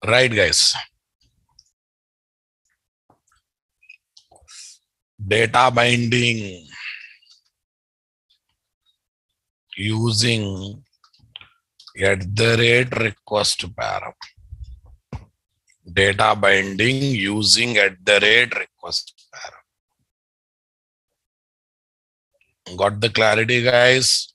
Right, guys. Data binding using @request param. Data binding using @request param. Got the clarity, guys?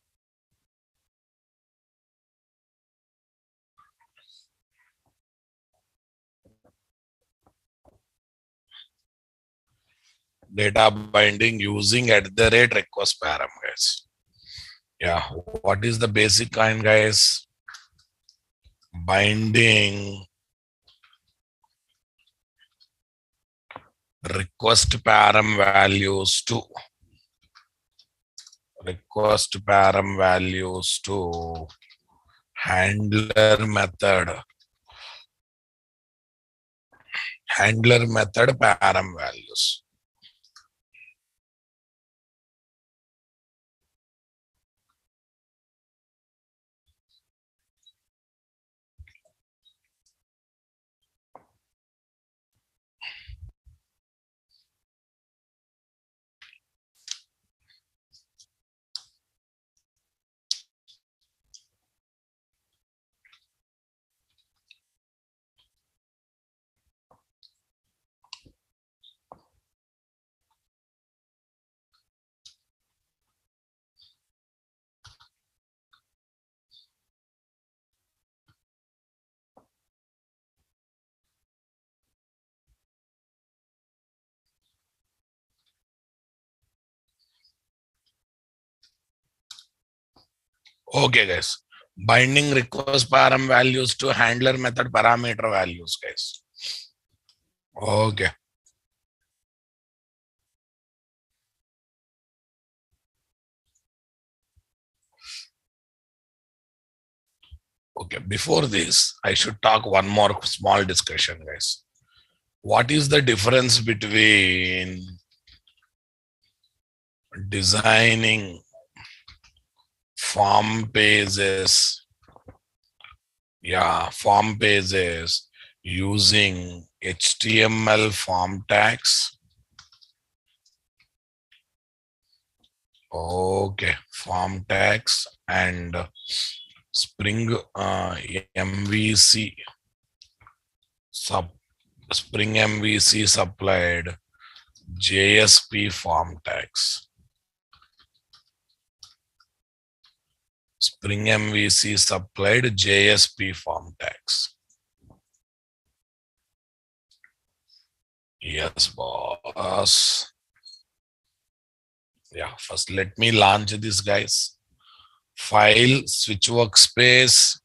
Data binding using @request param, guys. Yeah, what is the basic kind, guys? Binding request param values to handler method param values. Okay, guys. Binding request param values to handler method parameter values, guys. Okay. Okay, before this, I should talk one more small discussion, guys. What is the difference between designing form pages? Yeah, form pages using HTML form tags. Okay, form tags and Spring MVC Spring MVC supplied JSP form tags. Spring MVC supplied JSP form tags. Yes, boss. Yeah, first let me launch this, guys. File, switch workspace.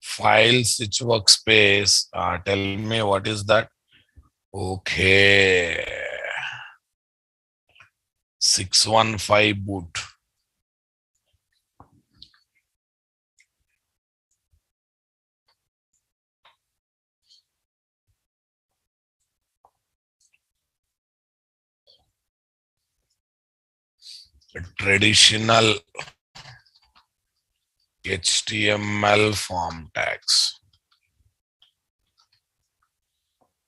File, switch workspace. Tell me what is that? Okay. 615 boot. Traditional HTML form tags.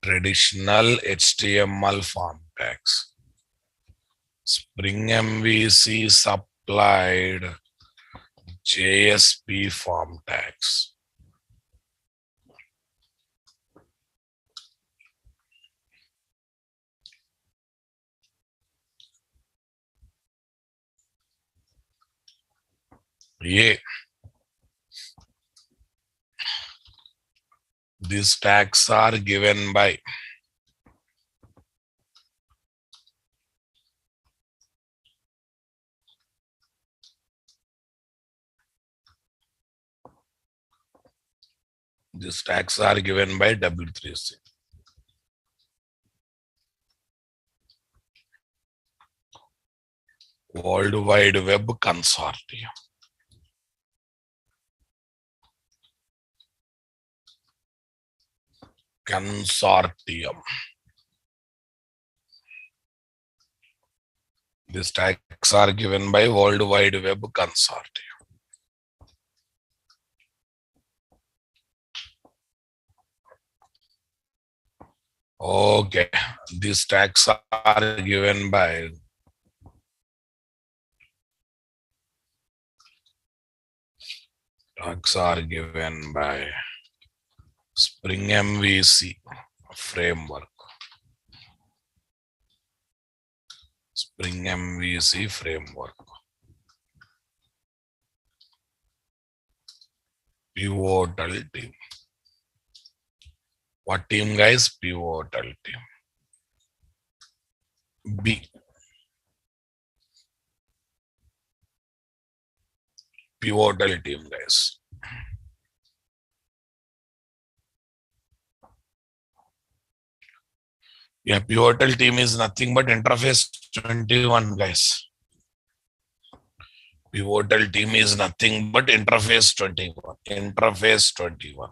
Traditional HTML form tags. Spring MVC supplied JSP form tags. Yeah. These tags are given by W3C. World Wide Web Consortium. Consortium. These tags are given by World Wide Web Consortium. Okay, these tags are given by Spring MVC framework. Spring MVC framework. Pivotal team. What team, guys? Pivotal team. B. Pivotal team, guys. Yeah, pivotal team is nothing but interface 21, guys. Pivotal team is nothing but interface 21. Interface 21.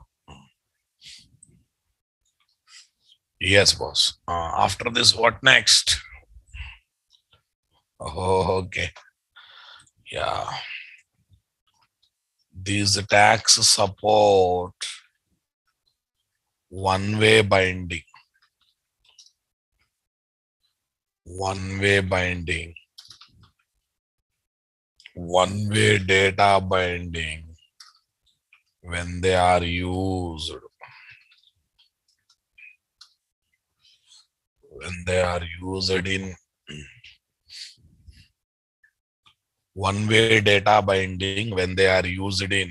Yes, boss. After this, what next? Oh, okay. Yeah. These tags support one-way binding. One-way binding. One-way data binding when they are used. When they are used in one-way data binding when they are used in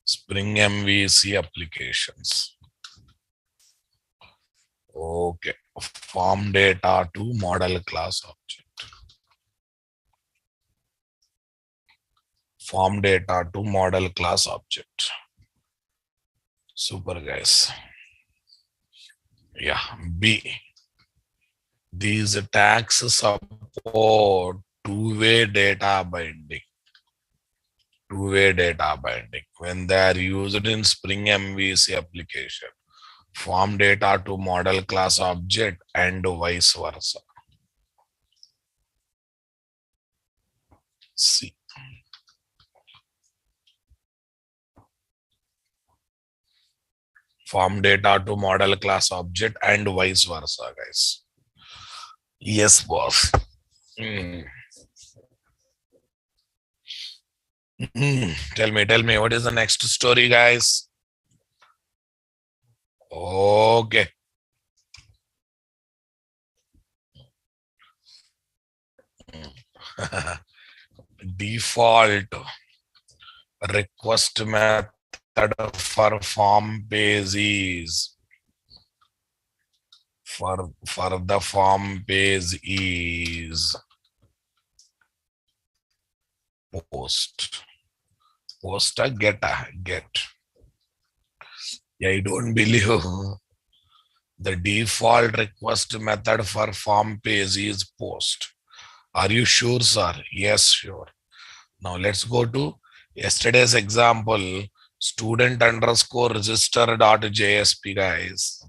Spring MVC applications. Okay, form data to model class object. Form data to model class object. Super, guys. Yeah, B. These tags support two-way data binding. Two-way data binding when they are used in Spring MVC application. Form data to model class object and vice versa. C. Form data to model class object and vice versa, guys. Yes, boss. Tell me, what is the next story, guys? Okay. Default request method for form page is for the form page is post a get. Yeah, I don't believe the default request method for form page is post. Are you sure, sir? Yes, sure. Now let's go to yesterday's example, student underscore register.jsp, guys.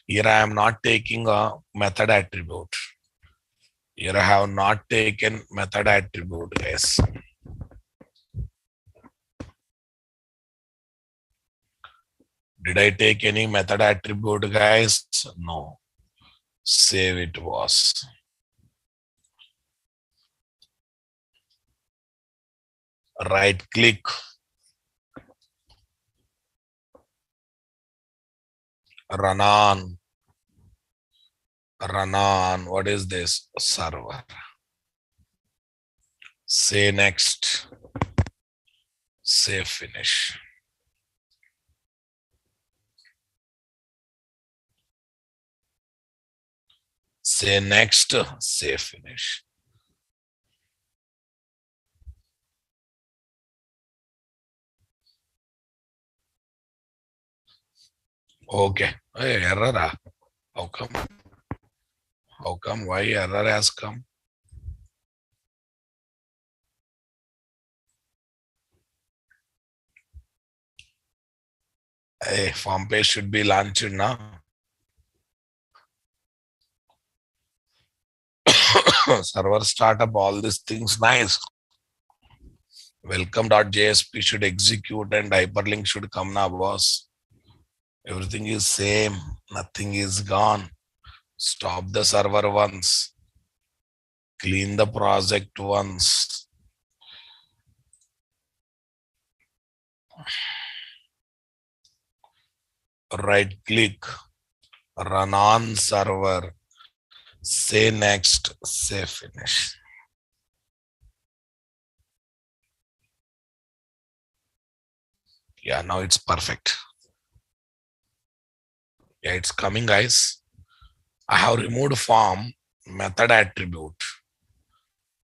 Here I am not taking a method attribute. Here I have not taken method attribute, guys. Did I take any method attribute, guys? No. Save it, was. Right click. Run on. Run on. What is this? Server. Say next. Say finish. Say next. Say finish. Okay. Hey, error. How come? How come? Why error has come? Hey, form page should be launched now. Server startup, all these things nice. Welcome.jsp should execute and hyperlink should come now, boss. Everything is same. Nothing is gone. Stop the server once. Clean the project once. Right click. Run on server. Say next. Say finish. Yeah, now it's perfect. Yeah, it's coming, guys. I have removed form method attribute.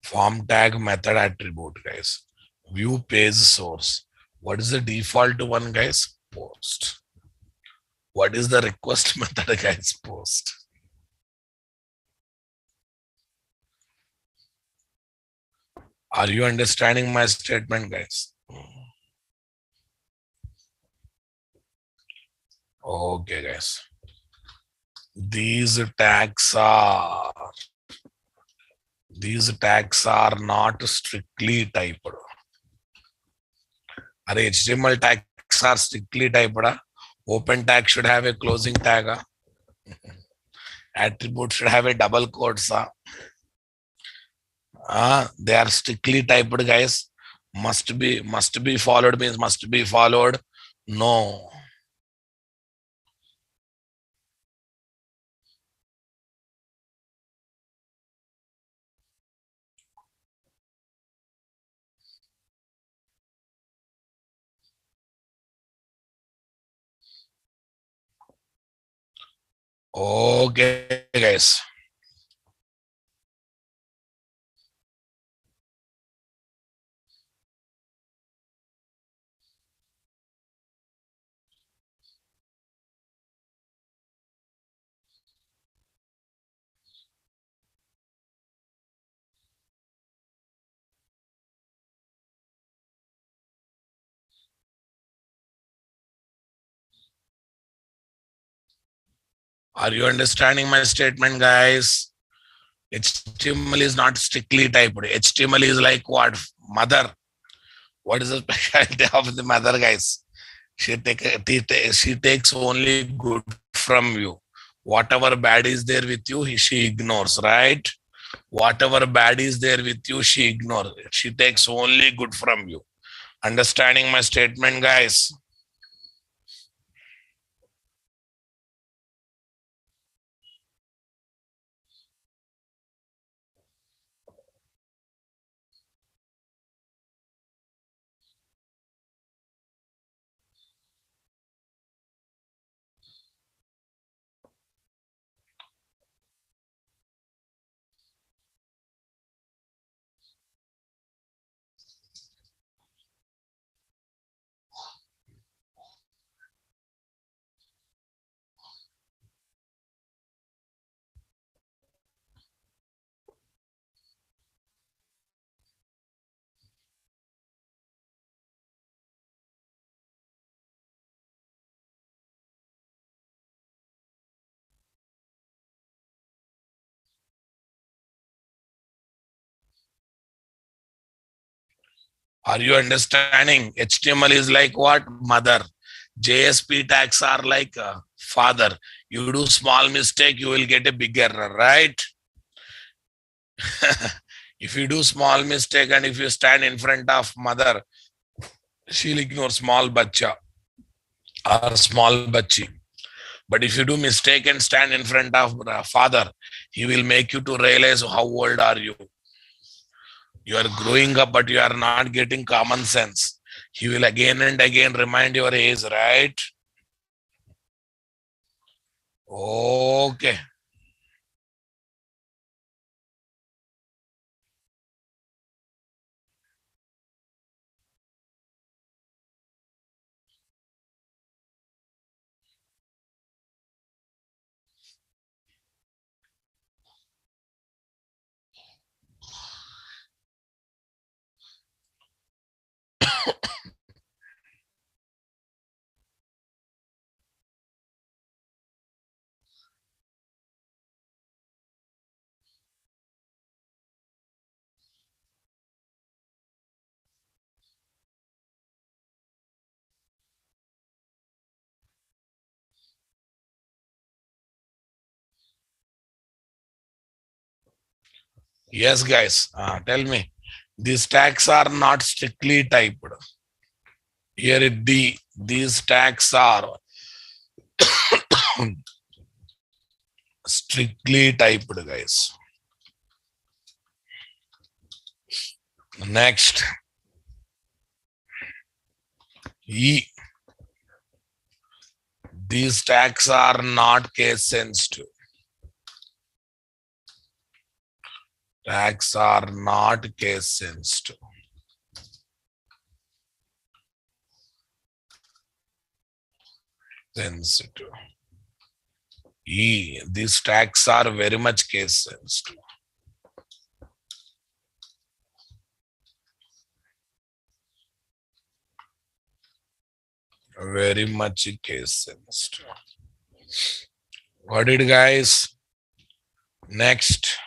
Form tag method attribute, guys. View page source. What is the default one, guys? Post. What is the request method, guys? Post. Are you understanding my statement, guys? Okay, guys. These tags are not strictly typed. Are HTML tags are strictly typed? Open tag should have a closing tag. Attribute should have a double quotes. They are strictly typed, guys. Must be followed means must be followed. No. Okay, guys. Are you understanding my statement, guys? HTML is not strictly typed. HTML is like what? Mother. What is the specialty of the mother, guys? She takes only good from you. Whatever bad is there with you, she ignores, right? Whatever bad is there with you, she ignores. She takes only good from you. Understanding my statement, guys? Are you understanding? HTML is like what? Mother. JSP tags are like father. You do small mistake, you will get a big error, right? If you do small mistake and if you stand in front of mother, she'll ignore small bacha or small bachi. But if you do mistake and stand in front of father, he will make you to realize how old are you. You are growing up, but you are not getting common sense. He will again and again remind your age, right? Okay. Yes, guys. Tell me. These tags are not strictly typed. Here it D. These tags are strictly typed, guys. Next. E. These tags are not case sensitive. Tags are not case sensitive. Sensitive. E. These tags are very much case sensitive. Very much case sensitive. Got it, guys? Next.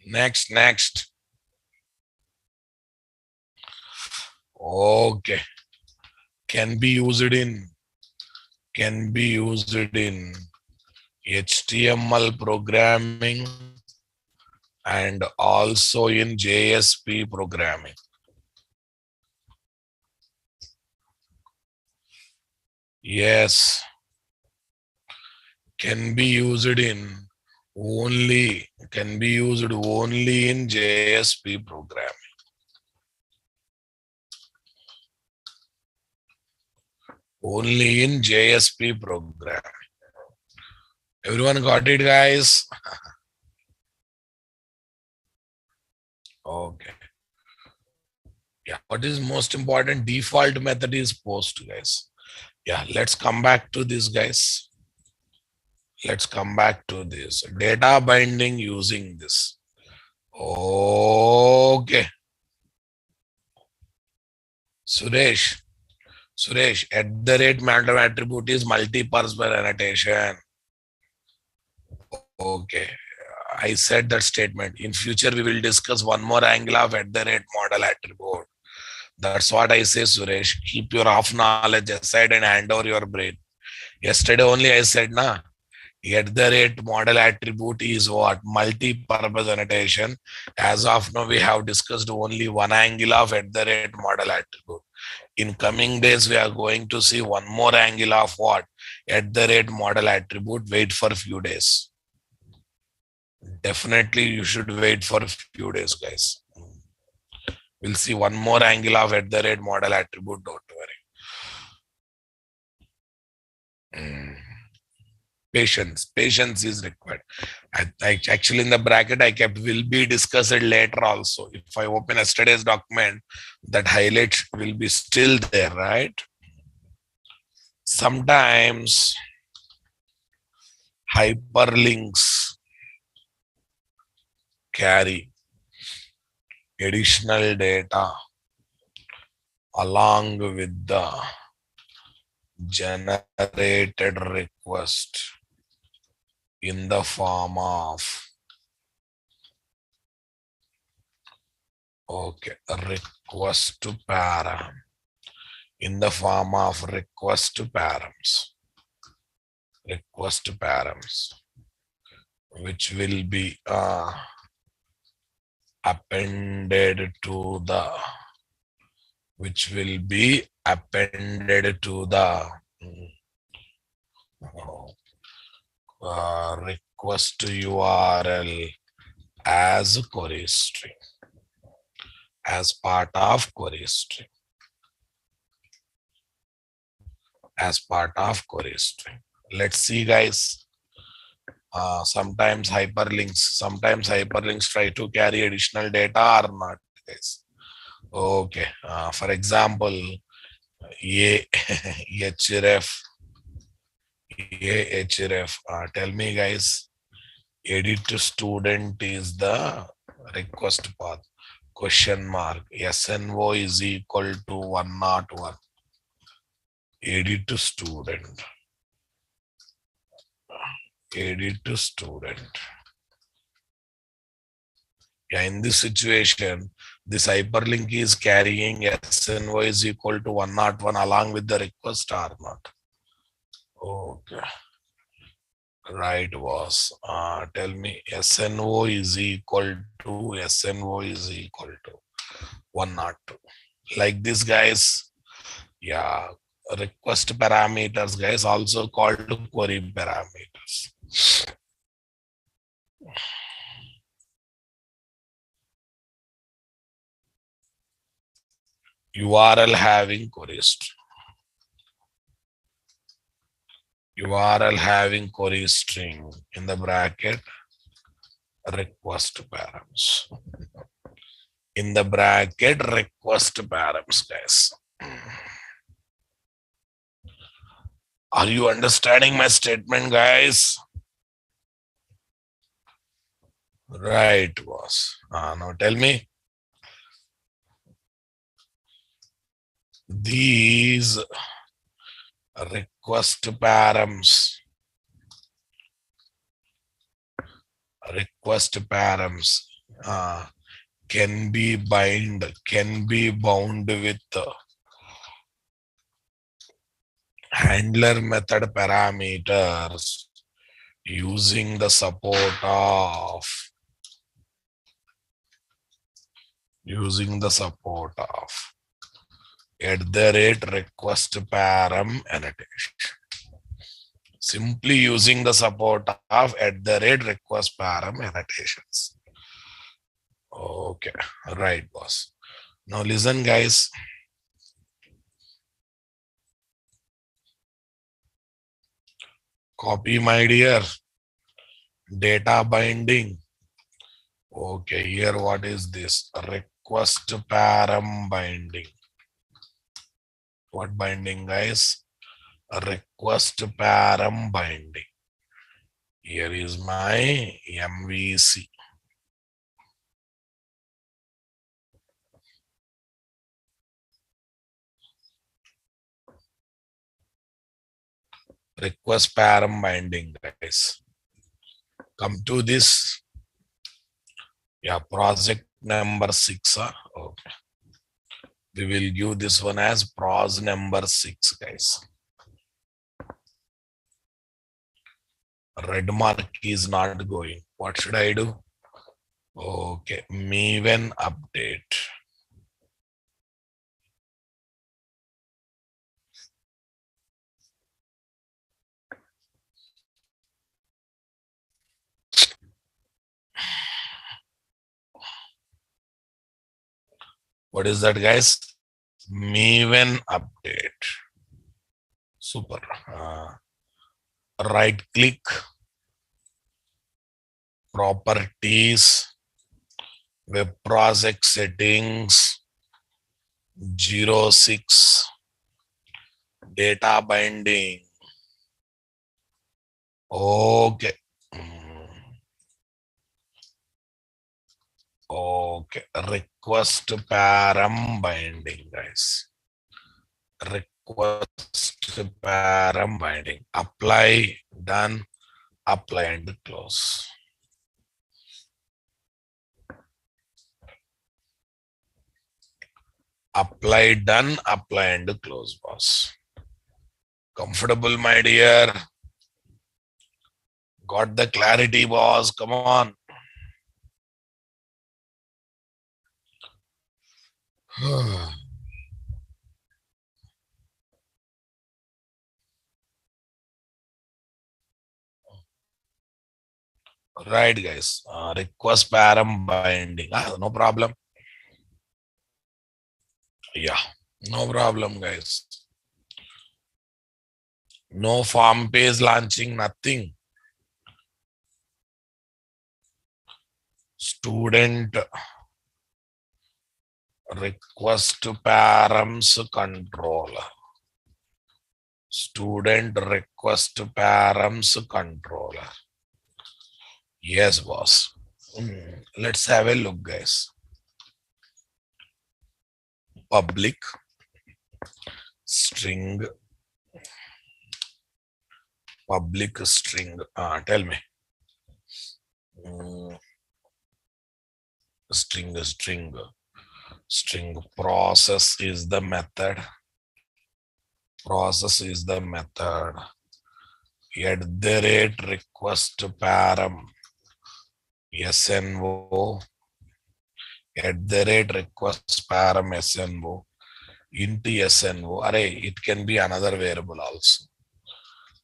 Next. Okay. Can be used in HTML programming and also in JSP programming. Yes. Can be used only in JSP programming. Only in JSP program. Everyone got it, guys? Okay. Yeah. What is most important? Default method is post, guys. Yeah. Let's come back to this, guys. Let's come back to this. Data binding using this. Okay. Suresh, at the rate random attribute is multi-purpose annotation. Okay. I said that statement. In future, we will discuss one more angle of at the rate model attribute. That's what I say, Suresh. Keep your half knowledge aside and hand over your brain. Yesterday only I said, na, at the rate model attribute is what? Multi-purpose annotation. As of now, we have discussed only one angle of at the rate model attribute. In coming days, we are going to see one more angle of what? At the rate model attribute. Wait for a few days. Definitely, you should wait for a few days, guys. We'll see one more angle of at the rate model attribute. Don't worry. Patience is required. I actually in the bracket I kept will be discussed later also. If I open yesterday's document, that highlight will be still there, right? Sometimes hyperlinks carry additional data along with the generated request in the form of request to param, in the form of request to params. which will be appended to the request URL as query string, as part of query string, Let's see, guys. Sometimes hyperlinks try to carry additional data or not, guys. Okay. For example, a href, tell me, guys. Edit student is the request path. Question mark. SNO is equal to 101. Edit student. Yeah, in this situation, this hyperlink is carrying SNO is equal to 101 along with the request or not. Okay. Right, was. Tell me SNO is equal to 102. Like this, guys. Yeah. Request parameters, guys, also called query parameters. URL having query string. URL having query string in the bracket request params. In the bracket request params, guys. Are you understanding my statement, guys? Right, boss. Now tell me. These request params can be bound with handler method parameters using the support of @request param annotation. Simply using the support of @request param annotations. Okay, right, boss. Now listen, guys. Copy, my dear. Data binding. Okay, here what is this? Request param binding. What binding, guys? Request param binding. Here is my MVC. Request param binding, guys. Come to this. Yeah, project number 6. Okay. We will give this one as pros number 6, guys. Red mark is not going. What should I do? Okay, Maven update. What is that, guys? Maven update. Super. Right click, properties, web project settings, 06, data binding. Okay. Okay. Request param binding, guys. Request param binding. Apply, done, apply and close. Apply, done, apply and close, boss. Comfortable, my dear? Got the clarity, boss. Come on. Right, guys. Request param binding. No problem. Yeah, no problem, guys. No farm page launching, nothing. Student request params controller. Student request params controller. Yes, boss. Let's have a look, guys. Public string. Public string. Tell me. Mm, string process is the method. Process is the method. At the rate request param SNO. At the rate request param SNO into SNO. Array, it can be another variable also.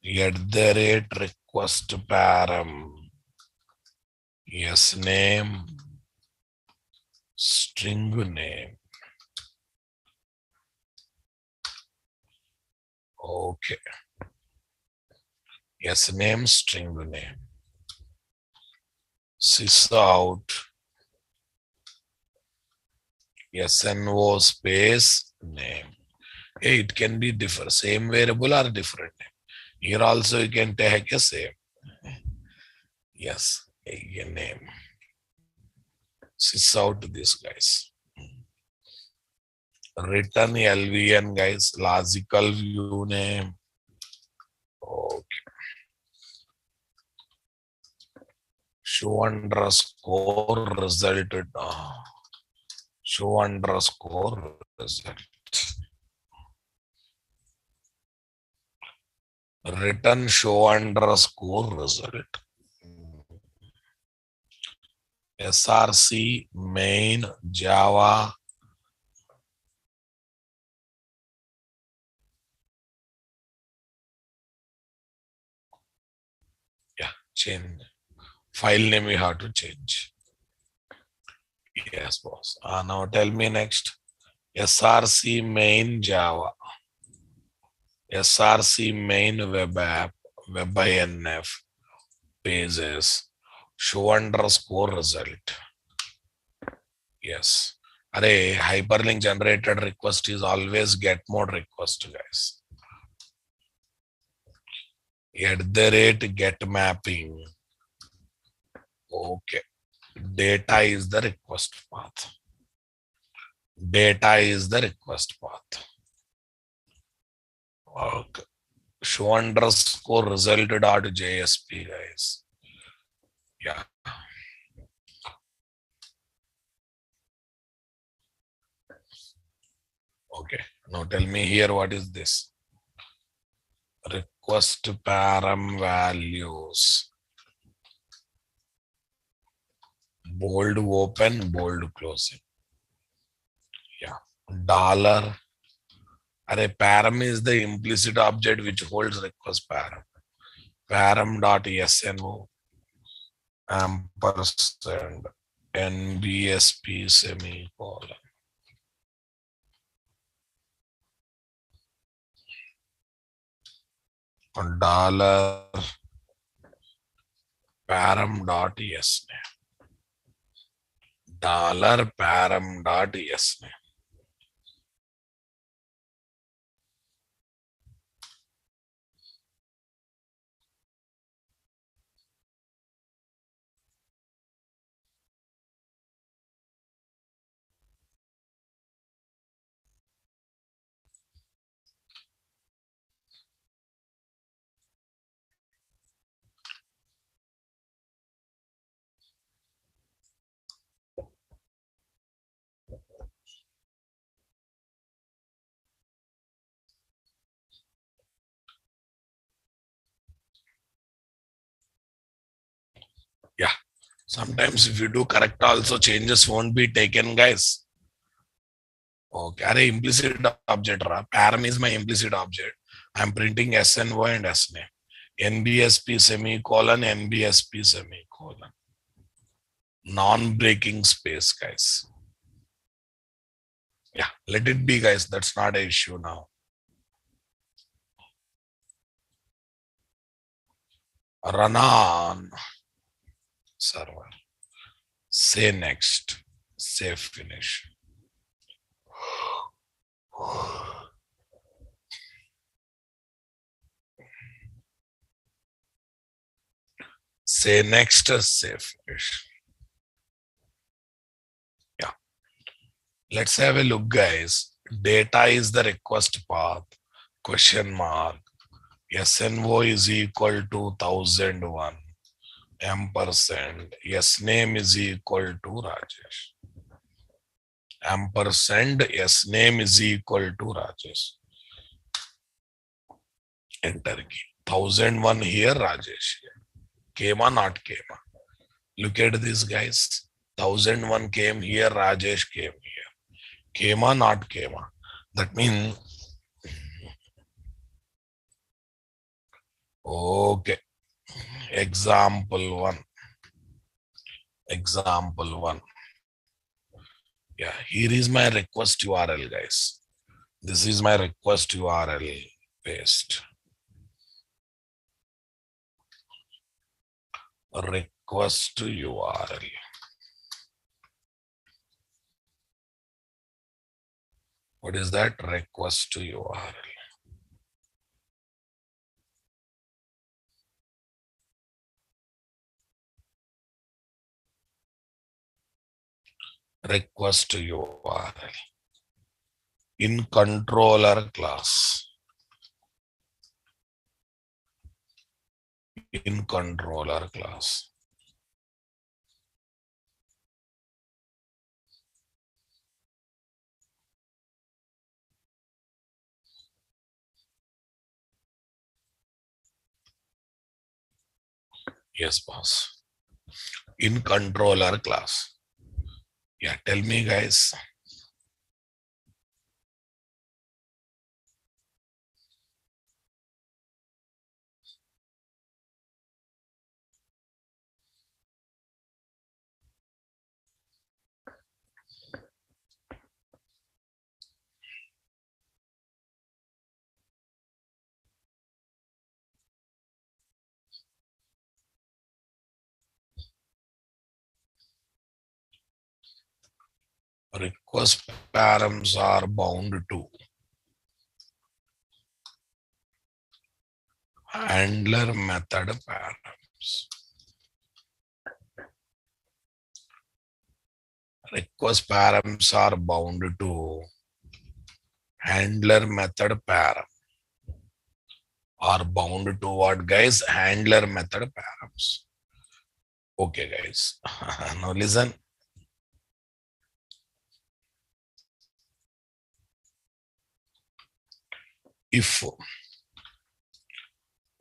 At the rate request param name string name. Okay. Name string name. Sys out SNO space name. Hey, it can be different, same variable or different name. Here also you can take a same. Yes, a name. Sys out this, guys. Return LVN, guys. Logical view name. Okay. Show underscore result. Show underscore result. Return show underscore result. SRC main Java. Yeah, change. File name you have to change. Yes, boss. Now tell me next. SRC main Java. SRC main web app. WebINF pages. Show underscore result. Yes. Array, hyperlink generated request is always get mode request, guys. At the rate get mapping. Okay. Data is the request path. Data is the request path. Okay. Show underscore result dot JSP, guys. Yeah. Okay. Now tell me here what is this? Request param values. Bold open, bold closing. Yeah. Dollar. Array param is the implicit object which holds request param. Param dot SNO ampersand NBSP semicolon. Dollar param dot SName. Dollar param dot SName. Yeah. Sometimes if you do correct also, changes won't be taken, guys. Okay. Array implicit object. Param is my implicit object. I'm printing SNO and SNAME. NBSP semicolon, NBSP semicolon. Non-breaking space, guys. Yeah, let it be, guys. That's not an issue now. Run on server. Say next. Say finish. Say next. Say finish. Yeah. Let's have a look, guys. Data is the request path. Question mark. SNO is equal to 1001. Ampersand. Yes, name is equal to Rajesh. Ampersand. Yes, name is equal to Rajesh. Enter key. 1001 here, Rajesh. Kema, not Kema. Look at this, guys. 1001 came here, Rajesh came here. Kema, not Kema. That means, okay. Example one. Example one. Yeah, here is my request URL, guys. This is my request URL. Paste. Request URL. What is that? Request URL. Request URL. In controller class. In controller class. Yes, boss. In controller class. Yeah, tell me, guys. Request params are bound to handler method params. Request params are bound to handler method param. Are bound to what, guys? Handler method params. Okay, guys. Now listen. If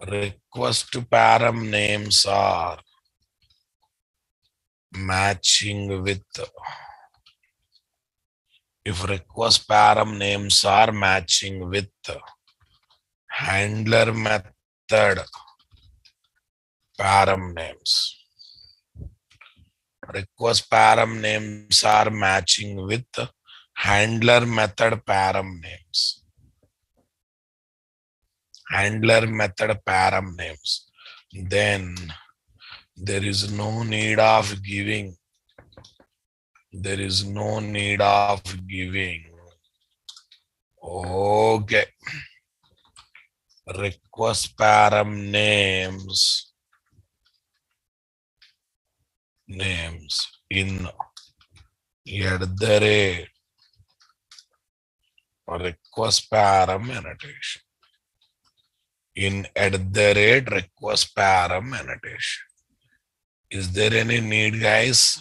request param names are matching with, if request param names are matching with handler method param names, request param names are matching with handler method param names, handler method param names, then there is no need of giving, there is no need of giving. Okay. Request param names in @ request param annotation. In @ request param annotation. Is there any need, guys?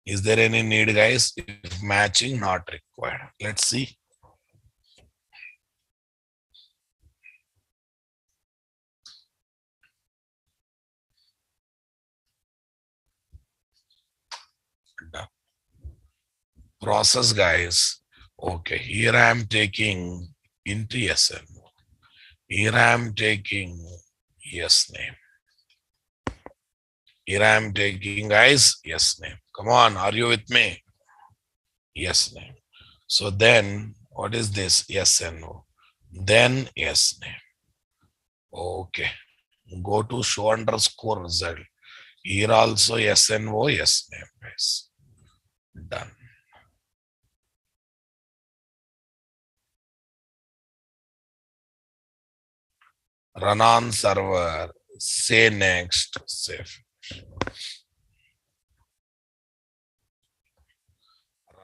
Is there any need, guys? If matching not required. Let's see. process, guys. Okay, here I am taking NTSPBMS. Here I am taking yes name. Here I am taking, guys, yes name. Come on, are you with me? Yes name. So then, what is this? Yes and no. Then yes name. Okay. Go to show underscore result. Here also yes and no, yes name, guys. Done. Run on server. Say next. Save.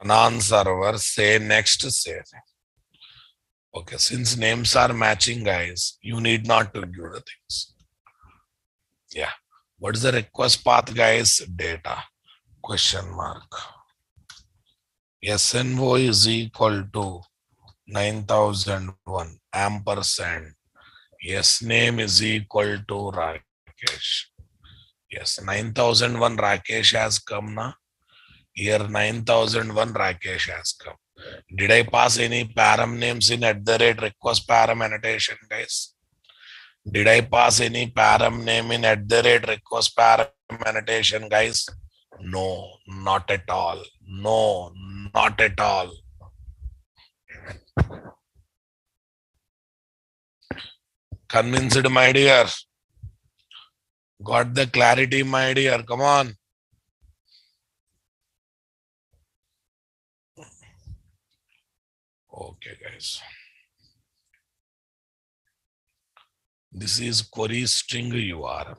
Run on server. Say next. Save. Okay. Since names are matching, guys, you need not to give the things. Yeah. What is the request path, guys? Data. Question mark. SNO is equal to 9001 ampersand. Yes, name is equal to Rakesh. Yes, 9001 Rakesh has come now. Here 9001 Rakesh has come. Did I pass any param names in at the rate request param annotation, guys? Did I pass any param name in at the rate request param annotation, guys? No, not at all. No, not at all. Convinced, my dear. Got the clarity, my dear. Come on. Okay, guys. This is query string URL.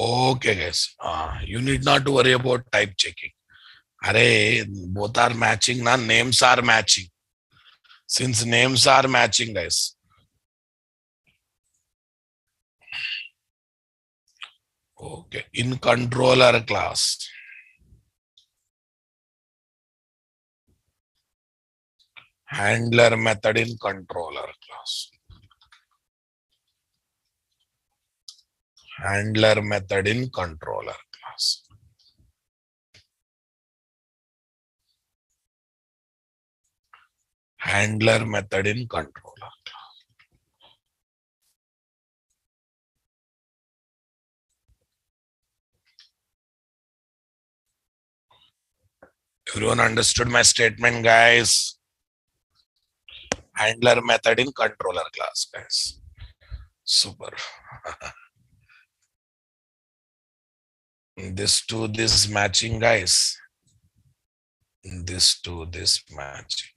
Okay, guys. You need not to worry about type checking. Array, both are matching, na names are matching. Since names are matching, guys. Okay, in controller class. Handler method in controller class. Handler method in controller class. Handler method in controller class. Everyone understood my statement, guys? Handler method in controller class, guys. Super. This to this matching, guys. This to this matching.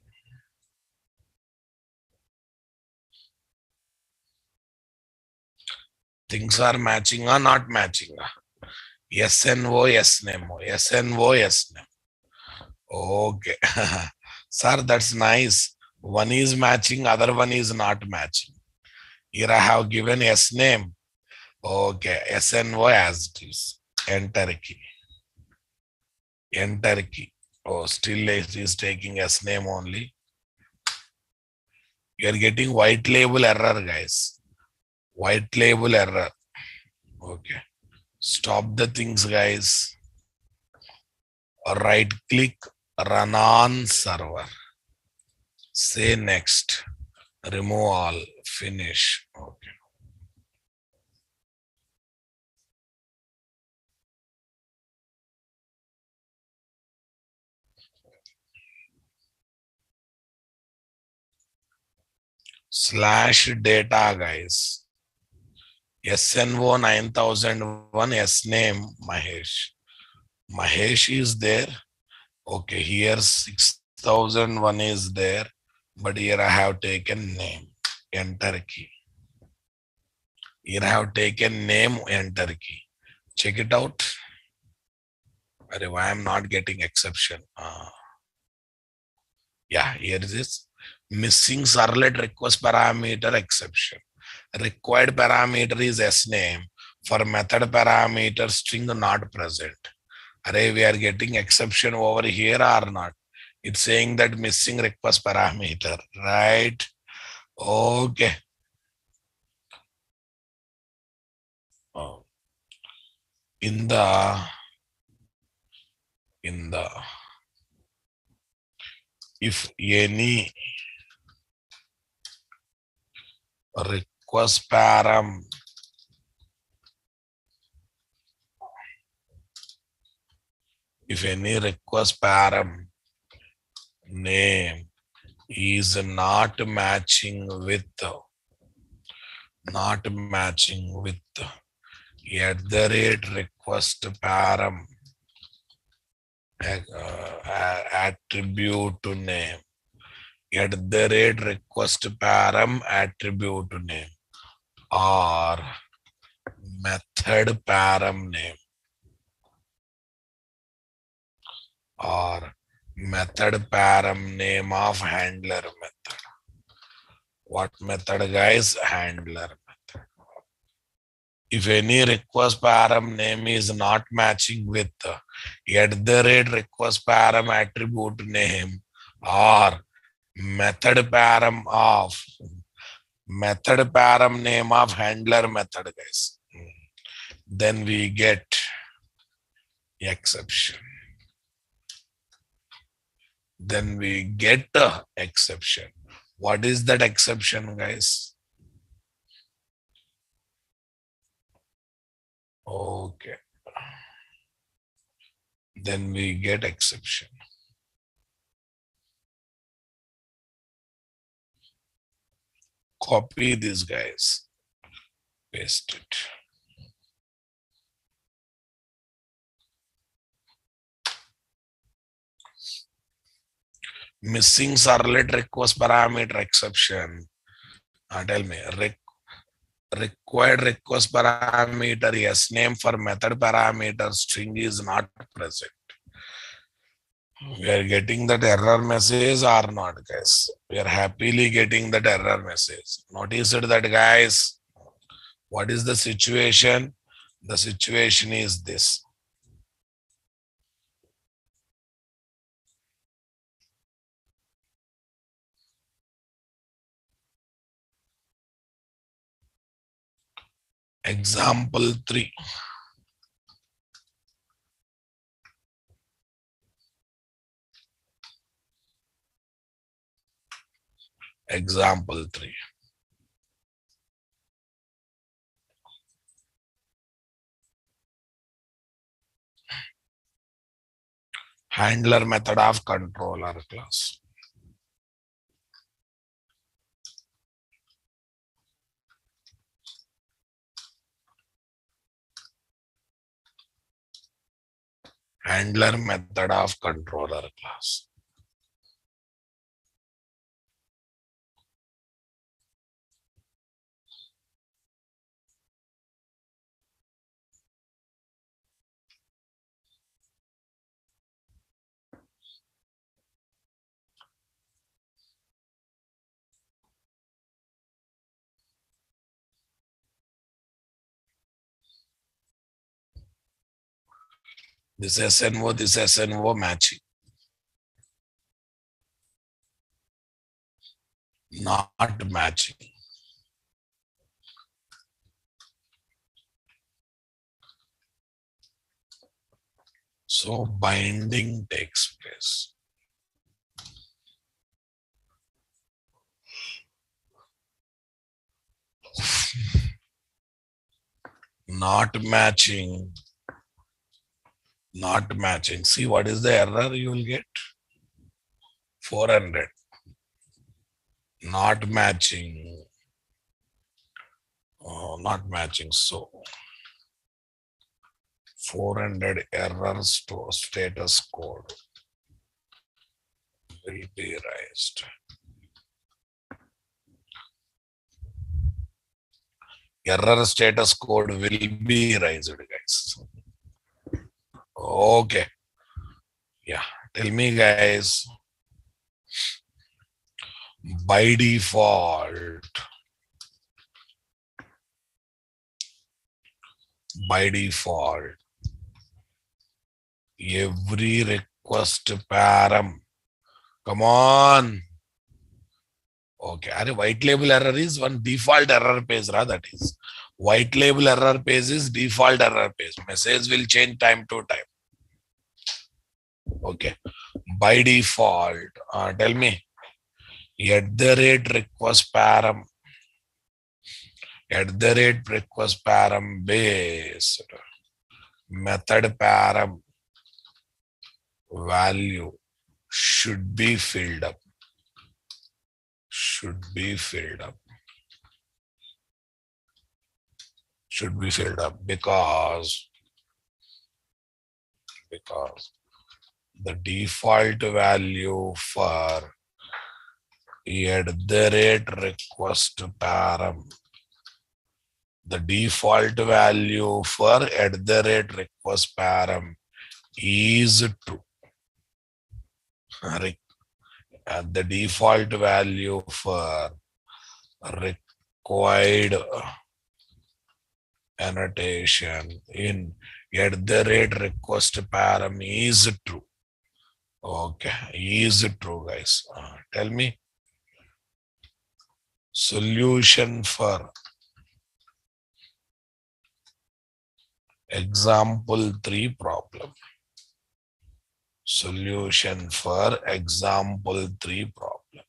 Things are matching or not matching. Yes and O, yes name. Yes and O, yes name. Okay. Sir, that's nice. One is matching, other one is not matching. Here I have given yes name. Okay. S and O as it is. Enter key. Enter key. Oh, still it is taking S name only. You are getting white label error, guys. White label error. Okay. Stop the things, guys. Right click, run on server. Say next. Remove all. Finish. Okay. Slash data, guys. SNO 9001, S name Mahesh. Mahesh is there. Okay, here 6001 is there, but here I have taken name. Enter key. Here I have taken name, enter key. Check it out. Why I'm not getting exception? Yeah, here it is. Missing servlet request parameter exception. Required parameter is sname. For method parameter, string not present. Array, we are getting exception over here or not? It's saying that missing request parameter, right? Okay. Oh. In the if any request param if any request param name is not matching with at the rate request param attribute to name at the rate request param attribute to name or method param name or method param name of handler method. What method, guys? Handler method. If any request param name is not matching with at the rate request param attribute name or method param name of handler method, guys, then we get exception. Then we get exception. What is that exception, guys? Okay. Then we get exception. Copy this, guys. Paste it. Missing servlet request parameter exception. Tell me, required request parameter yes name for method parameter string is not present. We are getting that error message or not, guys? We are happily getting that error message. Notice it that, guys. What is the situation? The situation is this. Example 3. Example 3. Handler method of controller class. Handler method of controller class. This SNO matching. Not matching. So binding takes place. Not matching. Not matching. See what is the error you will get? 400. Not matching. Oh, not matching. So 400 errors to status code will be raised. Error status code will be raised, guys. Okay. Yeah. Tell me, guys. By default, by default, every request param. Come on. Okay. Are white label error is one default error page, that is. White label error page is default error page. Message will change time to time. Okay. By default, tell me, @request param, @request param based method param value should be filled up. Should be filled up. Should be filled up because the default value for @request param, the default value for @request param is true. The default value for required annotation in @request param is true. Okay, is true, guys. Tell me, solution for example 3 problem. Solution for example 3 problem.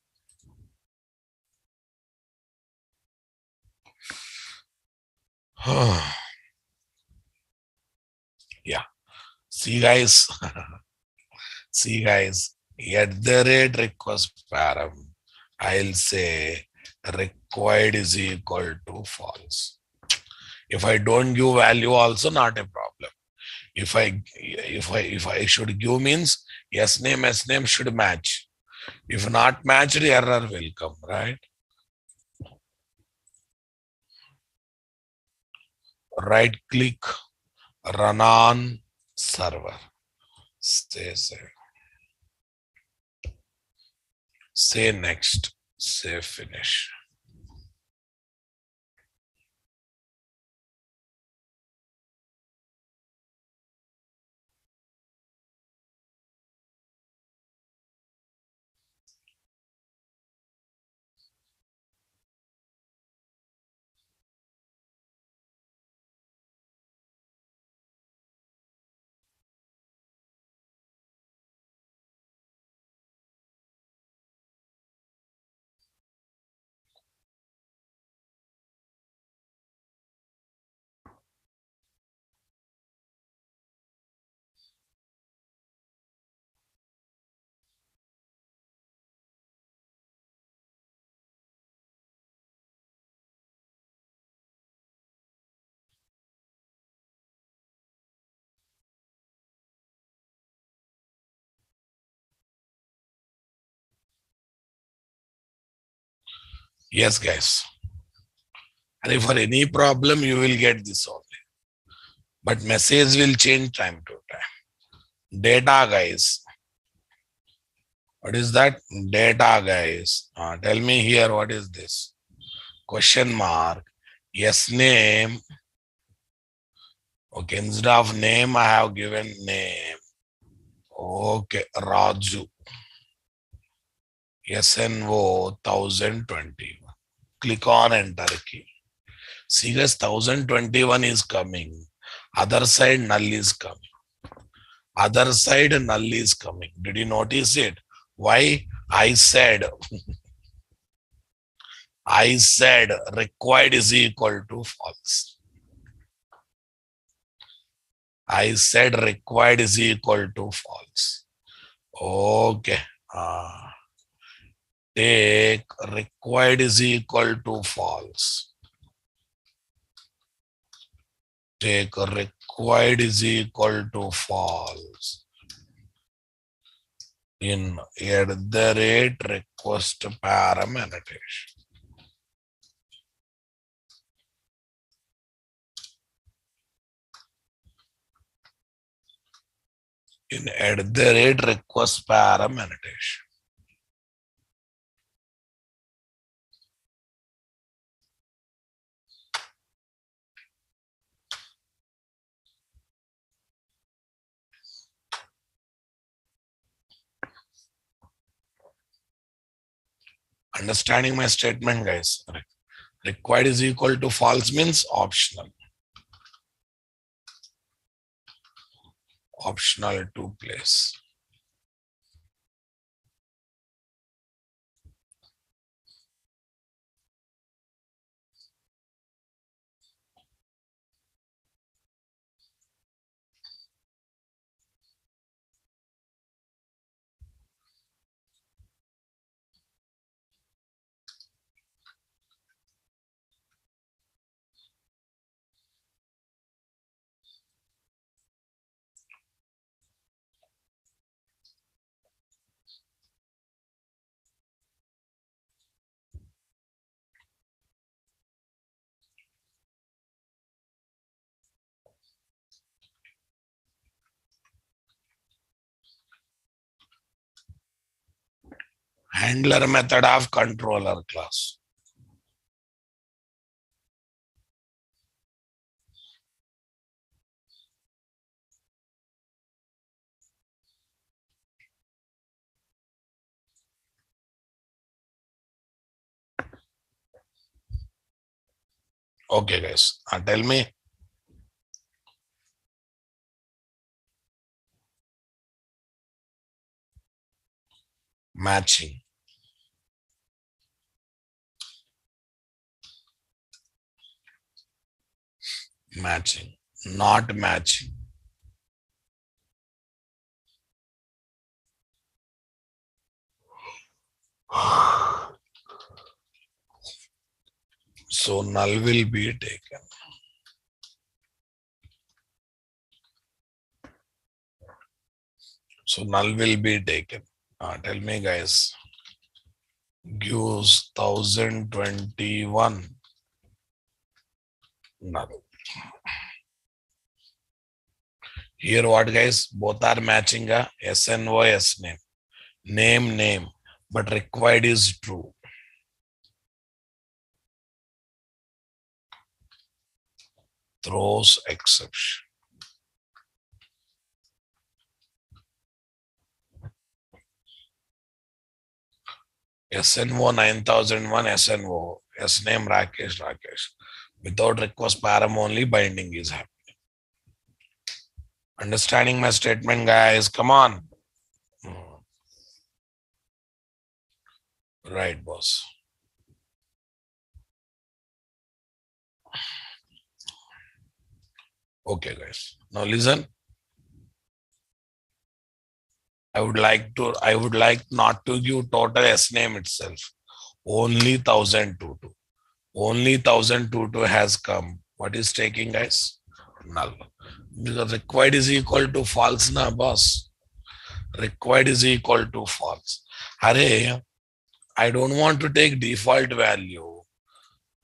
Yeah. See, guys. See, guys. @request param, I'll say required is equal to false. If I don't give value, also not a problem. If I should give means yes name should match. If not matched, error will come, right? Right click, run on server. Say next. Say finish. Yes, guys. And if for any problem, you will get this only. But message will change time to time. Data, guys. What is that? Data, guys. Tell me here, what is this? Question mark. Yes, name. Okay, instead of name, I have given name. Okay, Raju. SNO 1021. Click on enter key. See, guys, 1021 is coming. Other side null is coming. Other side null is coming. Did you notice it? Why? I said required is equal to false. I said required is equal to false. Okay. Take required is equal to false. Take required is equal to false in @request param annotation. In @request param annotation. Understanding my statement, guys? Required is equal to false means optional. Optional to place. Handler method of controller class. Okay, guys. Tell me. Matching. Matching. Not matching. So null will be taken. So null will be taken. Tell me, guys. Gives 1021 null. Here what, guys? Both are matching a SNO S name. Name. But required is true. Throws exception. SNO 9001 SNO. S name Rakesh. Without request param only binding is happening. Understanding my statement, guys? Come on. Right, boss. Okay, guys. Now listen. I would like not to give total S name itself. Only 1022. Only 1022 has come. What is taking, guys? Null. Because required is equal to false, na boss. Required is equal to false. Hare, I don't want to take default value.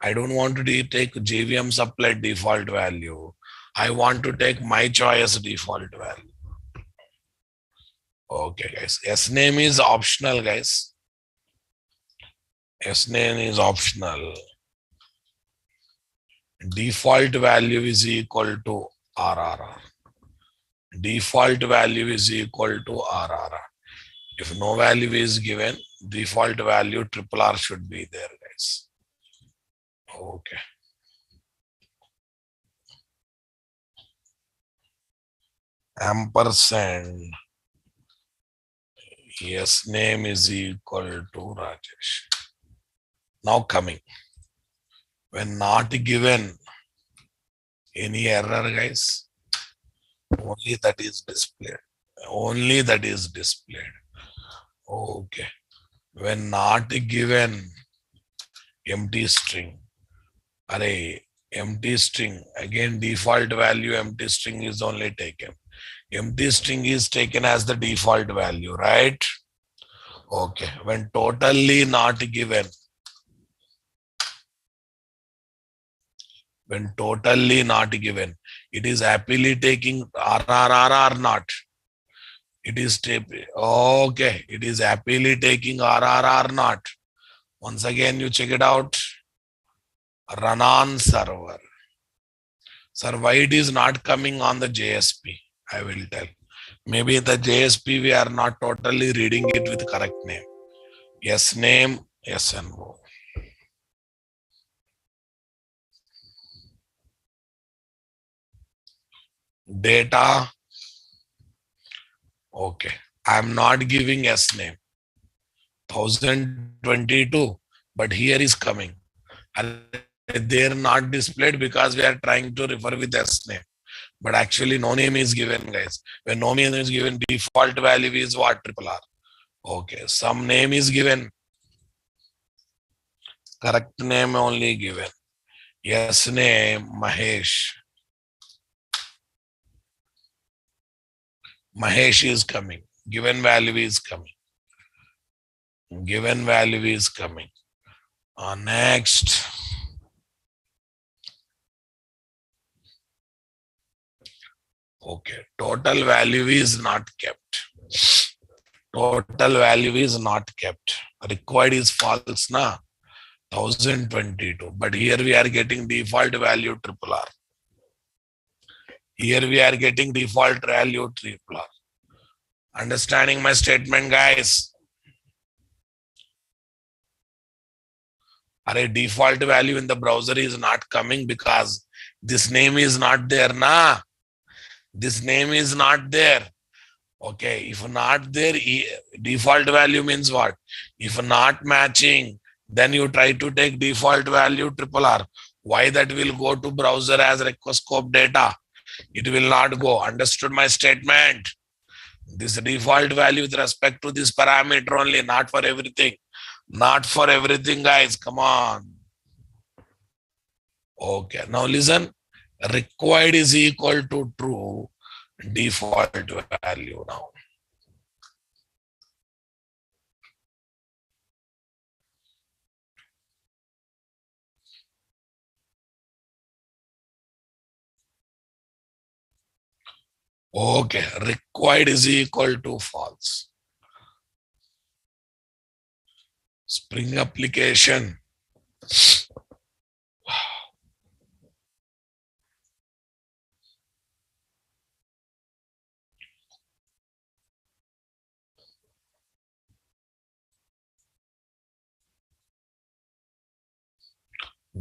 I don't want to take JVM supplied default value. I want to take my choice default value. Okay, guys. S name is optional, guys. S name is optional. Default value is equal to RRR. Default value is equal to RRR. If no value is given, default value RRR should be there, guys. Okay. Ampersand. Yes, name is equal to Rajesh. Now coming. When not given any error, guys, only that is displayed. Only that is displayed. Okay. When not given empty string. Array, empty string. Again, default value empty string is only taken. Empty string is taken as the default value, right? Okay. When totally not given. When totally not given, it is happily taking RRR or not. It is okay. It is happily taking RRR or not. Once again, you check it out. Run on server. Sir, why it is not coming on the JSP? I will tell. Maybe the JSP we are not totally reading it with correct name. Yes, name Yes and no. Data. Okay. I'm not giving S name. 1022. But here is coming. And they're not displayed because we are trying to refer with S name. But actually no name is given, guys. When no name is given, default value is what? Triple R. Okay. Some name is given. Correct name only given. Yes name, Mahesh. Mahesh is coming. Given value is coming. Given value is coming. Next. Okay. Total value is not kept. Total value is not kept. Required is false, na? 1022. But here we are getting default value triple R. Here we are getting default value triple R. Understanding my statement, guys? Array default value in the browser is not coming because this name is not there, na? This name is not there. Okay, if not there, default value means what? If not matching, then you try to take default value triple R. Why that will go to browser as request scope data? It will not go. Understood my statement? This default value with respect to this parameter only, not for everything. Not for everything, guys. Come on. Okay, now listen. Required is equal to true. Default value now. Okay, required is equal to false. Spring application.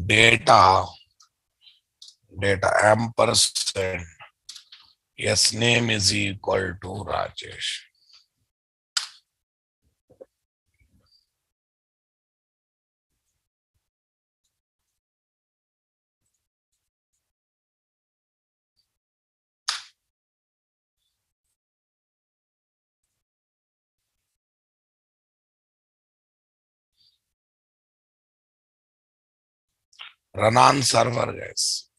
Data ampersand. Yes, name is equal to Rajesh. Run on server, guys.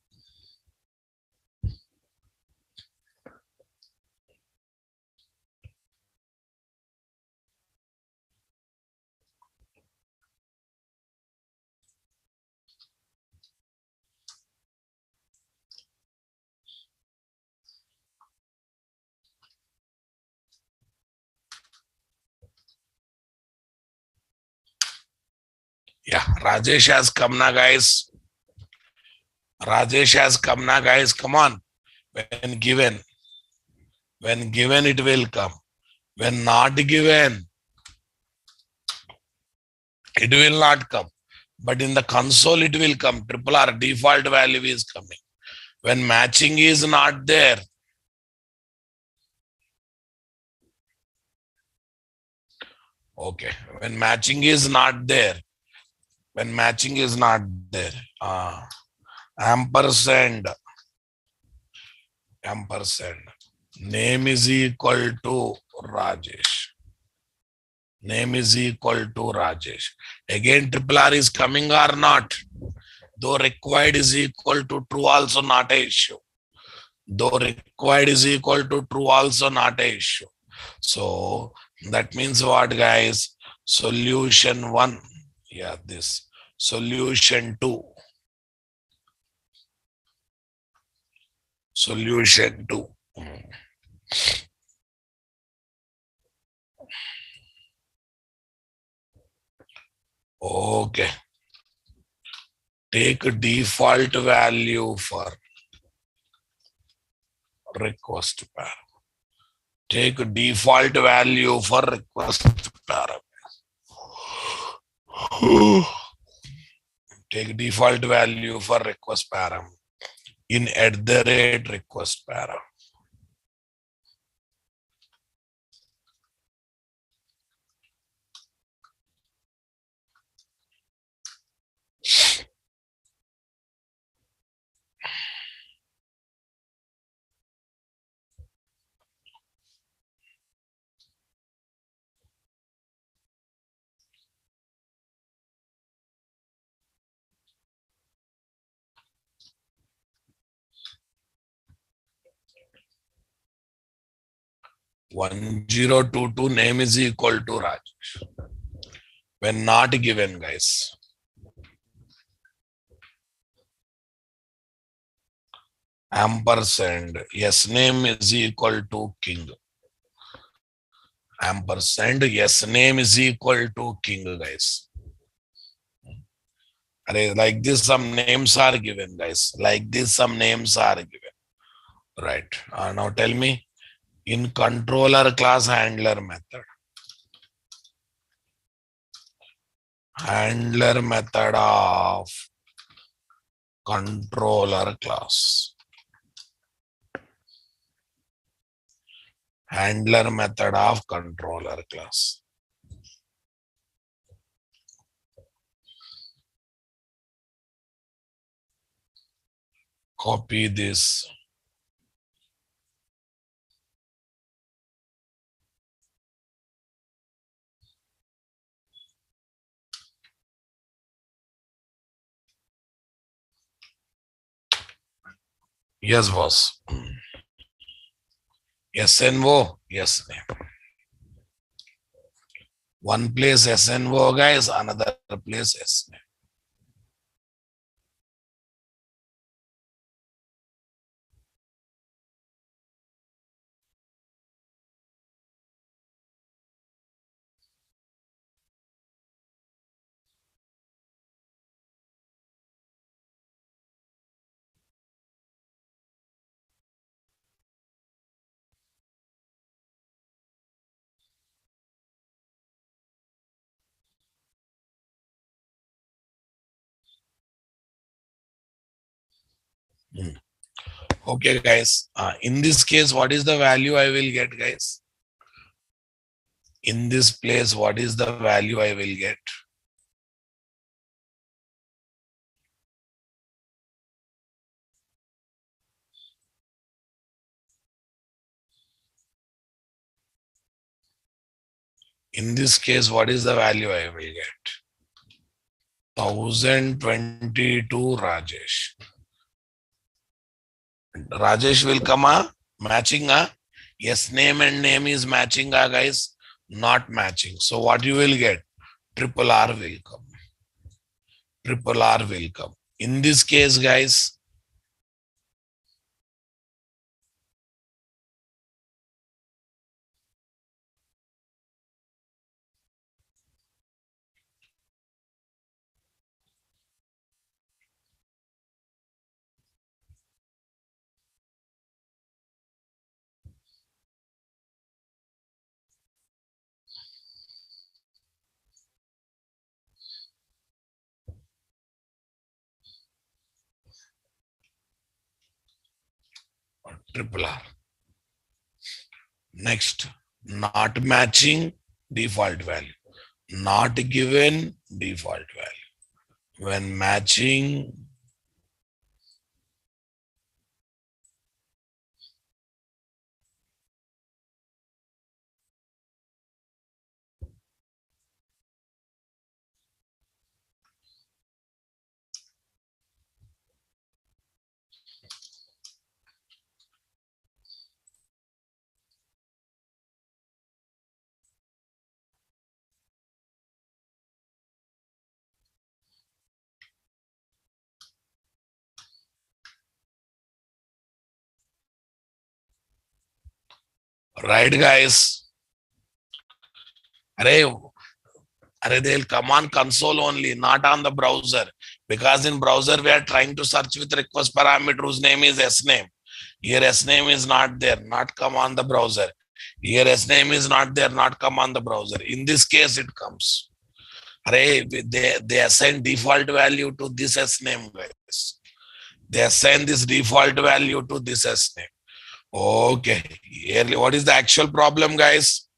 Yeah, Rajesh has come now, guys. Rajesh has come now, guys. Come on. When given, it will come. When not given, it will not come. But in the console, it will come. Triple R default value is coming. When matching is not there, okay. When matching is not there, ampersand, name is equal to Rajesh. Name is equal to Rajesh. Again, triple R is coming or not? Though required is equal to true, also not a issue. Though required is equal to true, also not a issue. So that means what, guys? Solution 1. Yeah, this. Solution 2. Solution 2. Okay. Take default value for request pair. Take default value for request parameter. Take default value for request param in @request param. (1022) name is equal to Rajesh. When not given, guys. Ampersand, yes, name is equal to king. Ampersand, yes, name is equal to king, guys. Like this, some names are given, guys. Like this, some names are given. Right. Now tell me, in controller class handler method. Handler method of controller class. Handler method of controller class. Copy this. Yes, boss. SNO, yes, name. One place SNO, guys, another place S name. Okay, guys. In this case, what is the value I will get, guys? In this place, what is the value I will get? In this case, what is the value I will get? 1022 Rajesh. Rajesh will come, matching, yes, name and name is matching, guys, not matching. So what you will get? Triple R will come. Triple R will come. In this case, guys, triple R. Next, not matching, default value. Not given, default value. When matching, right, guys? They'll come on console only, not on the browser. Because in browser, we are trying to search with request parameter whose name is sname. Here sname is not there, not come on the browser. Here sname is not there, not come on the browser. In this case, it comes. They assign default value to this S name, guys. They assign this default value to this S name. Okay. What is the actual problem, guys?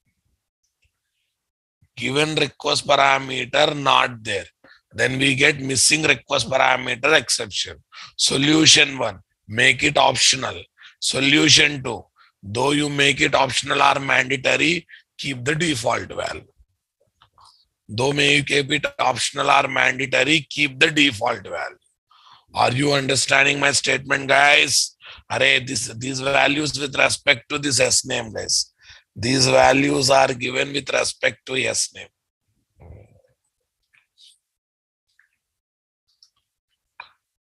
Given request parameter not there. Then we get missing request parameter exception. Solution 1, make it optional. Solution 2, though you make it optional or mandatory, keep the default value. Though make it optional or mandatory, keep the default value. Are you understanding my statement, guys? These values with respect to this S name, guys. These values are given with respect to S name.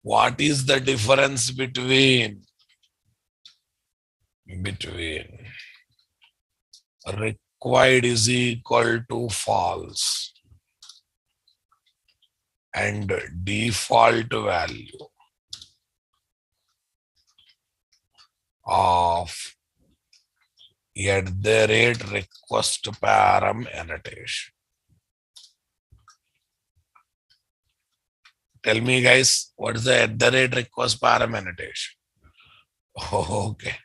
What is the difference between required is equal to false and default value of @request param annotation? Tell me, guys, what is the @request param annotation? Okay.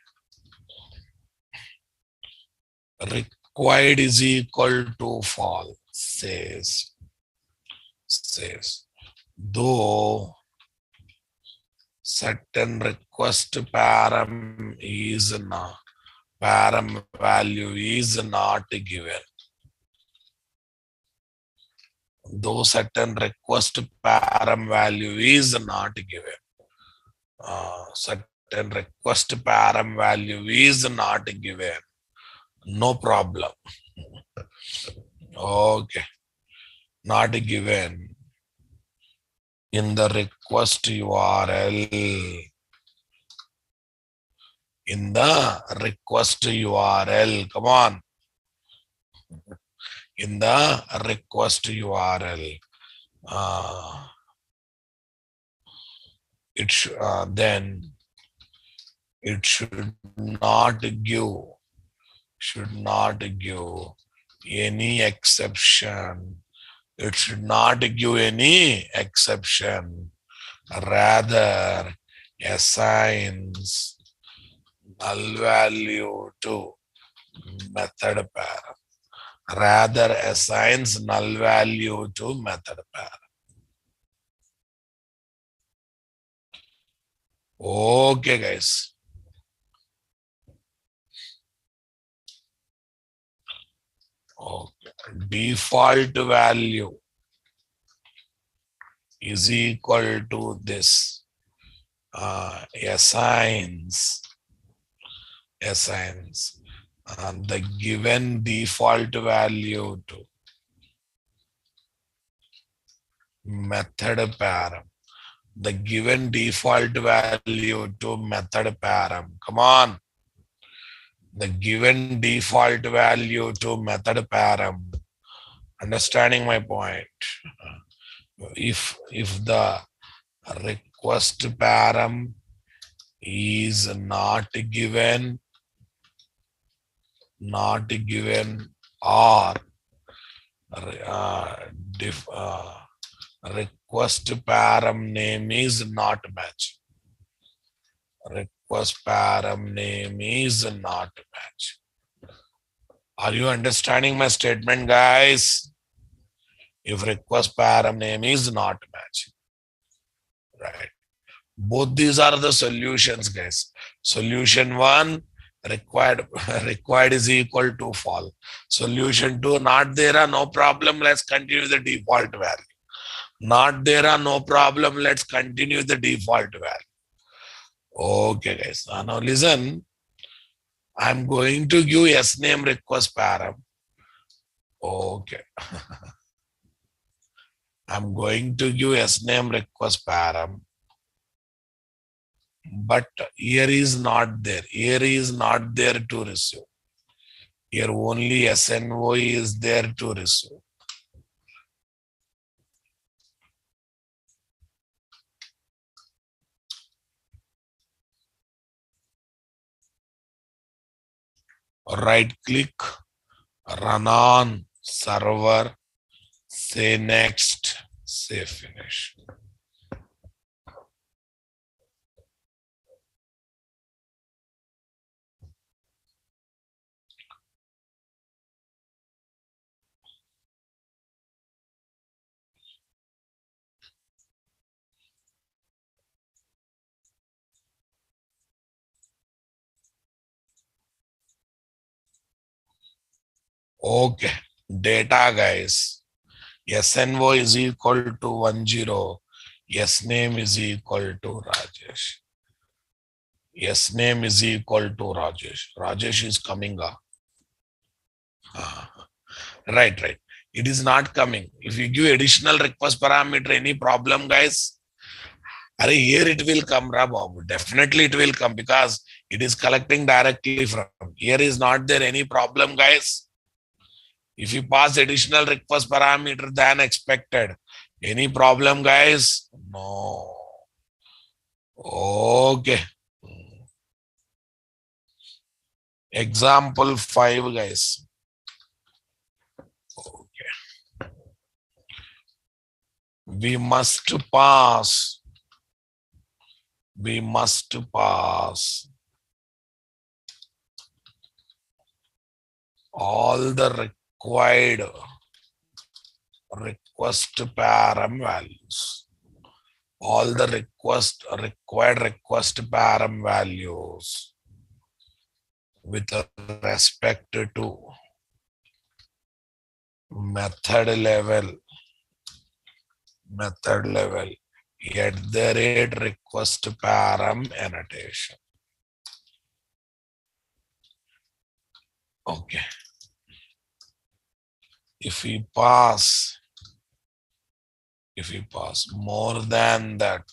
Required is equal to false says though certain request param value is not given. Though certain request param value is not given. Certain request param value is not given. No problem. Okay. Not given in the request URL. In the request URL. Come on. In the request URL. Then it should not give any exception. It should not give any exception. Rather, assigns null value to method param. Rather, assigns null value to method param. Okay, guys. Okay. Default value is equal to this. Assigns the given default value to method param. The given default value to method param. Come on. The given default value to method param. Understanding my point? If the request param is not given or request param name is not matched. Request param name is not matched. Are you understanding my statement, guys? If request param name is not matched. Right. Both these are the solutions, guys. Solution 1, required is equal to false. Solution 2, not there, no problem. Let's continue the default value. Not there, no problem. Let's continue the default value. Okay, guys. Now listen. I'm going to give S name request param. Okay. I'm going to give S name request param. But here is not there. Here is not there to receive. Here only SNO is there to receive. Right click, run on server, Say next. Say finish. Okay. Data, guys. SNO is equal to 10. Yes name is equal to Rajesh. Yes name is equal to Rajesh. Rajesh is coming up. Right, right. It is not coming. If you give additional request parameter, any problem, guys? Here it will come, Babu. Definitely it will come because it is collecting directly from. Here is not there any problem, guys. If you pass additional request parameter than expected, any problem, guys? No. Okay. Example 5, guys. Okay. We must pass all the request param values. All the required request param values with respect to method level at the rate request param annotation. Okay. If we pass more than that,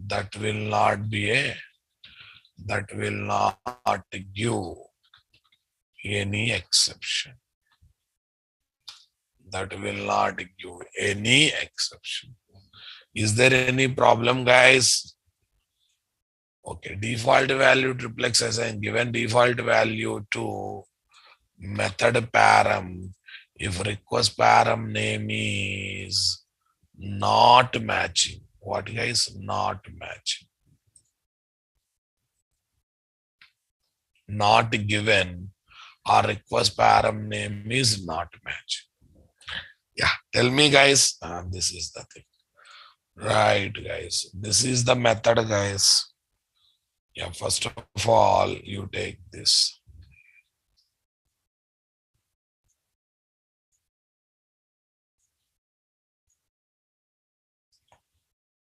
that will not give any exception. That will not give any exception. Is there any problem, guys? Okay, default value triplex assign given default value to method param if request param name is not matching. What, guys? Not matching. Not given or request param name is not matching. Yeah, tell me, guys. This is the thing. Right, guys. This is the method, guys. Yeah, first of all, you take this.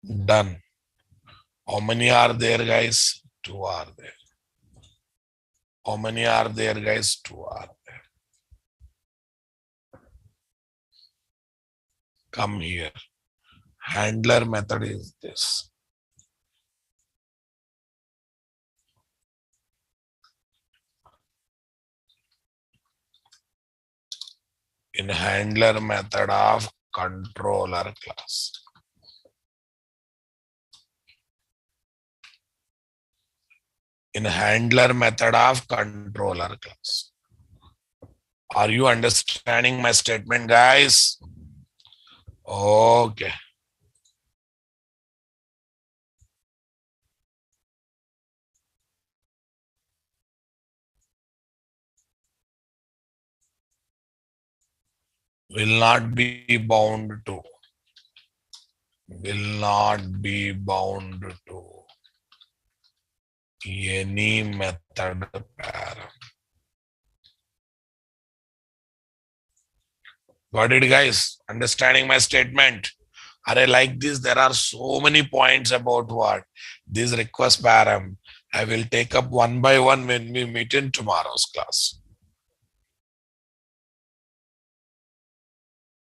Done. How many are there, guys? 2 are there. How many are there, guys? 2 are there. Come here. Handler method is this. In handler method of controller class. In handler method of controller class. Are you understanding my statement, guys? Okay. Will not be bound to. Will not be bound to any method param. Got it, guys? Understanding my statement? Are like this? There are so many points about what? This request param. I will take up one by one when we meet in tomorrow's class.